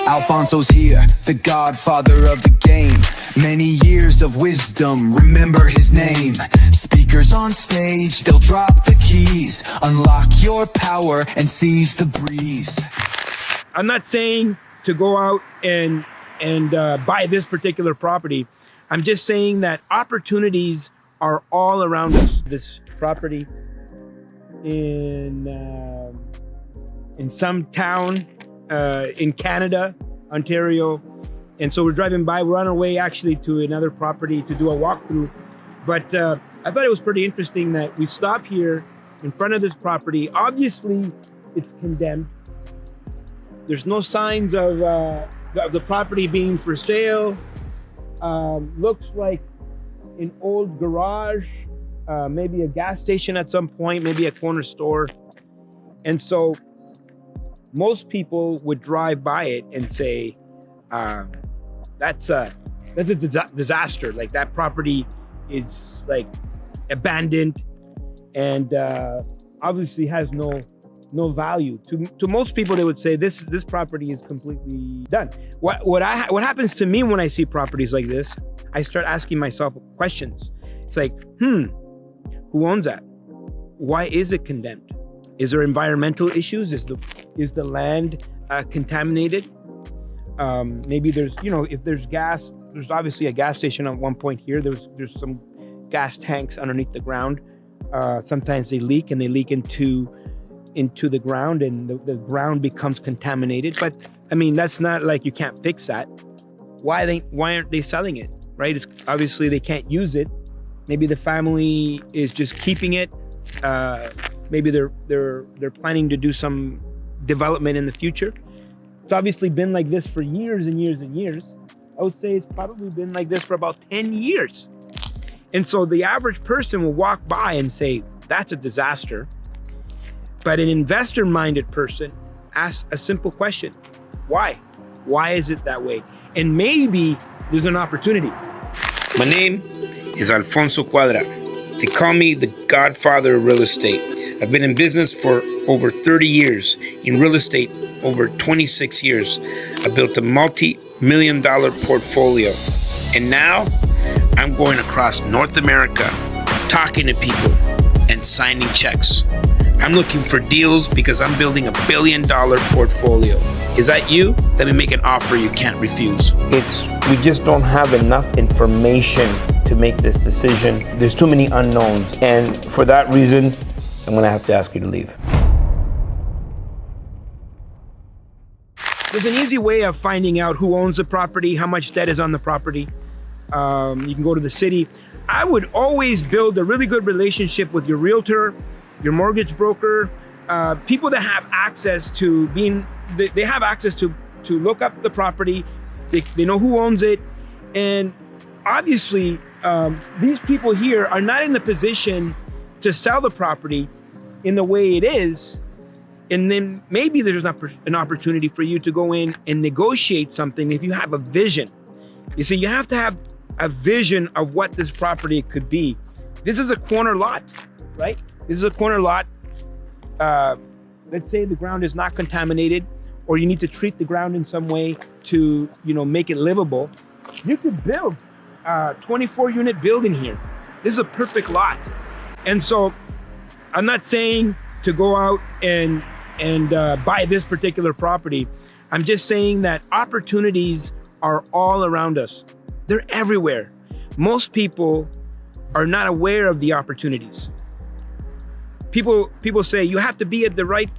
Alfonso's here, the godfather of the game. Many years of wisdom, remember his name. Speakers on stage, they'll drop the keys. Unlock your power and seize the breeze. I'm not saying to go out and buy this particular property. I'm just saying that opportunities are all around us. This property in some town in Canada, Ontario. And so we're driving by, we're on our way actually to another property to do a walkthrough. But I thought it was pretty interesting that we stop here in front of this property. Obviously, it's condemned. There's no signs of the property being for sale. Looks like an old garage, maybe a gas station at some point, maybe a corner store. And so most people would drive by it and say, that's a disaster. Like, that property is like abandoned and obviously has no value. To most people, they would say this property is completely done. What happens to me when I see properties like this? I start asking myself questions. It's like, who owns that? Why is it condemned? Is there environmental issues? Is the land contaminated? Maybe there's, if there's gas, there's obviously a gas station at one point here. There's some gas tanks underneath the ground. Sometimes they leak into the ground, and the ground becomes contaminated. But I mean, that's not like you can't fix that. Why aren't they selling it? Right? It's obviously they can't use it. Maybe the family is just keeping it. Maybe they're planning to do some development in the future. It's obviously been like this for years and years and years. I would say it's probably been like this for about 10 years. And so the average person will walk by and say, that's a disaster. But an investor-minded person asks a simple question. Why? Why is it that way? And maybe there's an opportunity. My name is Alfonso Cuadra. They call me the godfather of real estate. I've been in business for over 30 years, in real estate over 26 years. I built a multi-million-dollar portfolio. And now I'm going across North America, talking to people and signing checks. I'm looking for deals because I'm building $1 billion portfolio. Is that you? Let me make an offer you can't refuse. We just don't have enough information to make this decision. There's too many unknowns. And for that reason, I'm gonna have to ask you to leave. There's an easy way of finding out who owns the property, how much debt is on the property. You can go to the city. I would always build a really good relationship with your realtor, your mortgage broker, people that have access to they have access to look up the property. They know who owns it. And obviously, these people here are not in the position to sell the property in the way it is. And then maybe there's an opportunity for you to go in and negotiate something if you have a vision. You see, you have to have a vision of what this property could be. This is a corner lot, right? This is a corner lot. Let's say the ground is not contaminated, or you need to treat the ground in some way to, make it livable. You could build a 24-unit building here. This is a perfect lot. And so I'm not saying to go out and buy this particular property. I'm just saying that opportunities are all around us. They're everywhere. Most people are not aware of the opportunities. People say you have to be at the right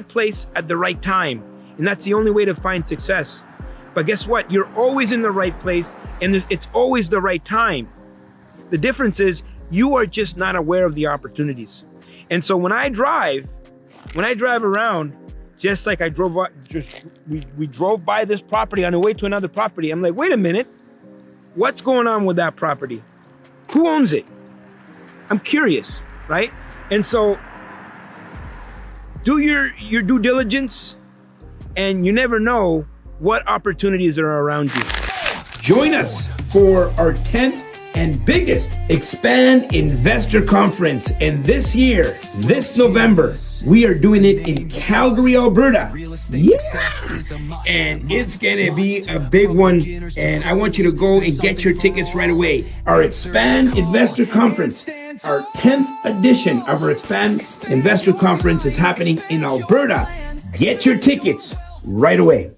place at the right time, and that's the only way to find success. But guess what? You're always in the right place, and it's always the right time. The difference is you are just not aware of the opportunities. And so when I drive around, just like we drove by this property on the way to another property, I'm like, wait a minute, what's going on with that property? Who owns it? I'm curious, right? And so do your due diligence, and you never know what opportunities are around you. Join us for our 10th and biggest Expand Investor Conference. And this year, this November, we are doing it in Calgary, Alberta. Yeah! And it's gonna be a big one. And I want you to go and get your tickets right away. Our Expand Investor Conference, our 10th edition of our Expand Investor Conference is happening in Alberta. Get your tickets right away.